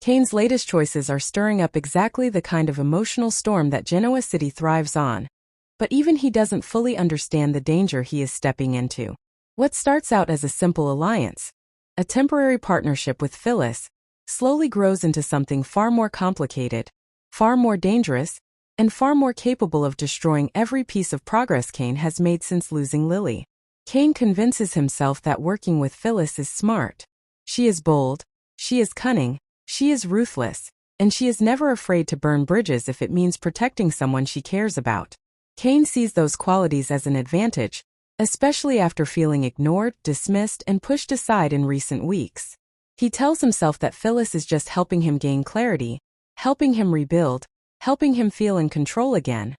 Kane's latest choices are stirring up exactly the kind of emotional storm that Genoa City thrives on. But even he doesn't fully understand the danger he is stepping into. What starts out as a simple alliance, a temporary partnership with Phyllis, slowly grows into something far more complicated, far more dangerous, and far more capable of destroying every piece of progress Kane has made since losing Lily. Kane convinces himself that working with Phyllis is smart. She is bold, she is cunning, she is ruthless, and she is never afraid to burn bridges if it means protecting someone she cares about. Kane sees those qualities as an advantage, especially after feeling ignored, dismissed, and pushed aside in recent weeks. He tells himself that Phyllis is just helping him gain clarity, helping him rebuild, helping him feel in control again.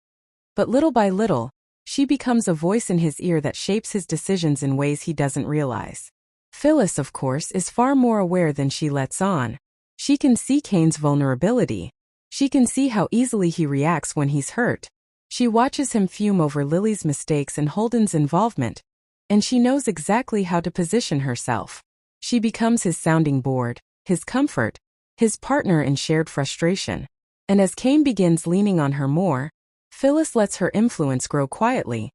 But little by little, she becomes a voice in his ear that shapes his decisions in ways he doesn't realize. Phyllis, of course, is far more aware than she lets on. She can see Kane's vulnerability. She can see how easily he reacts when he's hurt. She watches him fume over Lily's mistakes and Holden's involvement, and she knows exactly how to position herself. She becomes his sounding board, his comfort, his partner in shared frustration. And as Kane begins leaning on her more, Phyllis lets her influence grow quietly,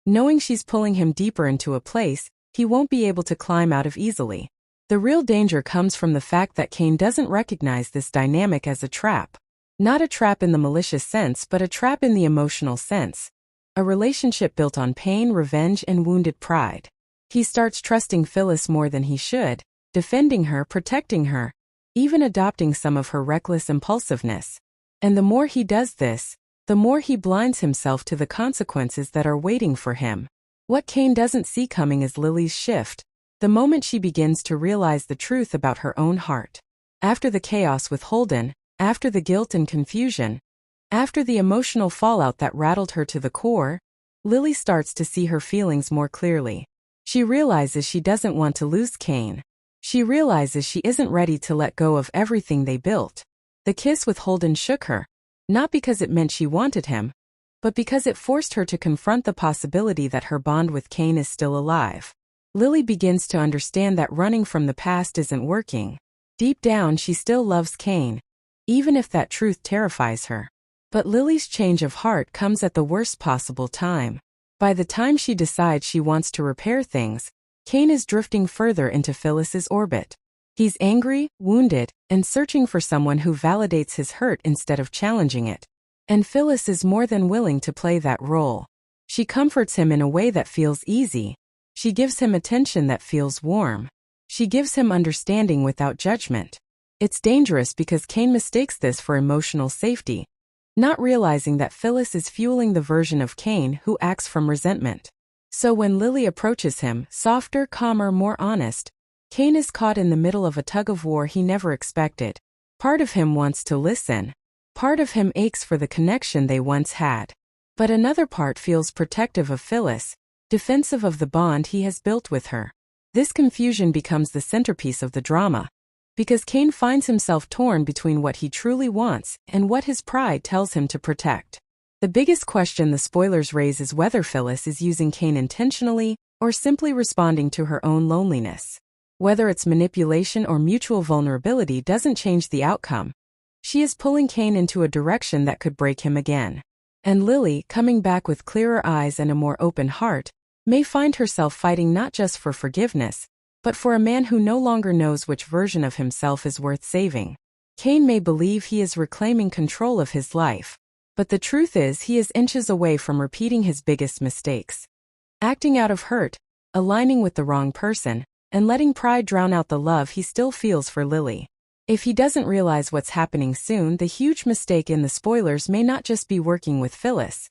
knowing she's pulling him deeper into a place he won't be able to climb out of easily. The real danger comes from the fact that Kane doesn't recognize this dynamic as a trap. Not a trap in the malicious sense, but a trap in the emotional sense. A relationship built on pain, revenge, and wounded pride. He starts trusting Phyllis more than he should, defending her, protecting her, even adopting some of her reckless impulsiveness. And the more he does this, the more he blinds himself to the consequences that are waiting for him. What Kane doesn't see coming is Lily's shift, the moment she begins to realize the truth about her own heart. After the chaos with Holden, after the guilt and confusion, after the emotional fallout that rattled her to the core, Lily starts to see her feelings more clearly. She realizes she doesn't want to lose Kane. She realizes she isn't ready to let go of everything they built. The kiss with Holden shook her, not because it meant she wanted him, but because it forced her to confront the possibility that her bond with Kane is still alive. Lily begins to understand that running from the past isn't working. Deep down, she still loves Kane, even if that truth terrifies her. But Lily's change of heart comes at the worst possible time. By the time she decides she wants to repair things, Kane is drifting further into Phyllis's orbit. He's angry, wounded, and searching for someone who validates his hurt instead of challenging it. And Phyllis is more than willing to play that role. She comforts him in a way that feels easy. She gives him attention that feels warm. She gives him understanding without judgment. It's dangerous because Kane mistakes this for emotional safety, not realizing that Phyllis is fueling the version of Kane who acts from resentment. So when Lily approaches him, softer, calmer, more honest, Kane is caught in the middle of a tug-of-war he never expected. Part of him wants to listen. Part of him aches for the connection they once had. But another part feels protective of Phyllis, defensive of the bond he has built with her. This confusion becomes the centerpiece of the drama, because Kane finds himself torn between what he truly wants and what his pride tells him to protect. The biggest question the spoilers raise is whether Phyllis is using Kane intentionally or simply responding to her own loneliness. Whether it's manipulation or mutual vulnerability doesn't change the outcome. She is pulling Kane into a direction that could break him again. And Lily, coming back with clearer eyes and a more open heart, may find herself fighting not just for forgiveness, but for a man who no longer knows which version of himself is worth saving. Kane may believe he is reclaiming control of his life, but the truth is he is inches away from repeating his biggest mistakes. Acting out of hurt, aligning with the wrong person, and letting pride drown out the love he still feels for Lily. If he doesn't realize what's happening soon, the huge mistake in the spoilers may not just be working with Phyllis.